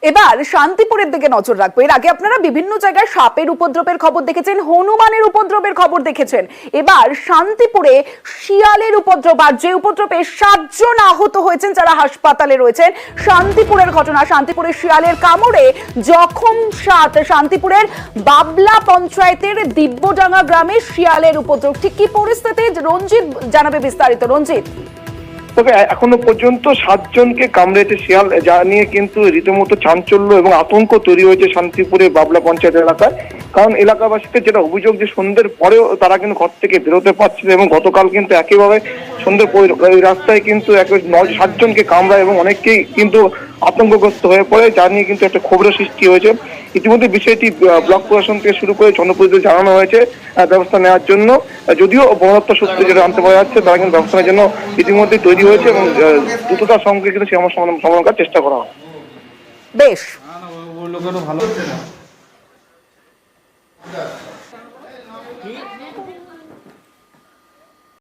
এবার শান্তিপুরের দিকে নজর রাখবো। এর আগে আপনারা বিভিন্ন জায়গায় সাপের উপদ্রবের খবর দেখেছেন, হনুমানের উপদ্রবের খবর দেখেছেন। এবার শান্তিপুরে শিয়ালের উপদ্রব, আর যে উপদ্রবে 7 জন আহত হয়েছেন যারা হাসপাতালে রয়েছেন। শান্তিপুরের ঘটনা, শান্তিপুরের শিয়ালের কামড়ে জখম 7। শান্তিপুরের বাবলা পঞ্চায়েতের দিব্যডাঙ্গা গ্রামে শিয়ালের উপদ্রব। ঠিক কি পরিস্থিতি, রঞ্জিত জানাবে বিস্তারিত। রঞ্জিত, তবে এখনো পর্যন্ত 7 জনকে কামড়েছে শিয়াল, যা নিয়ে কিন্তু রীতিমতো চাঞ্চল্য এবং আতঙ্ক তৈরি হয়েছে শান্তিপুরে বাবলা পঞ্চায়েত এলাকায়। কারণ এলাকাবাসীদের যেটা অভিযোগ যে সন্ধ্যের পরেও তারা কিন্তু ঘর থেকে বেরোতে পারছিল, এবং গতকাল কিন্তু একইভাবে সন্ধ্যের ওই রাস্তায় কিন্তু 7 জনকে কামড়ায় এবং অনেকেই কিন্তু আতঙ্কগ্রস্ত হয়ে পড়ে, যা নিয়ে কিন্তু একটা ক্ষোভের সৃষ্টি হয়েছে। ইতিমধ্যে বিষয়টি ব্লক প্রশাসন থেকে শুরু করে জনপ্রতিনিধিদের জানানো হয়েছে ব্যবস্থা নেওয়ার জন্য। যদিও বনদপ্তর সূত্রে যেটা জানতে পারা যাচ্ছে, তারা কিন্তু ব্যবস্থা নেওয়ার জন্য ইতিমধ্যে তৈরি হয়েছে এবং দ্রুততার সঙ্গে কিন্তু সেই সমাধান করার চেষ্টা করা হয়। বেশ। ভালো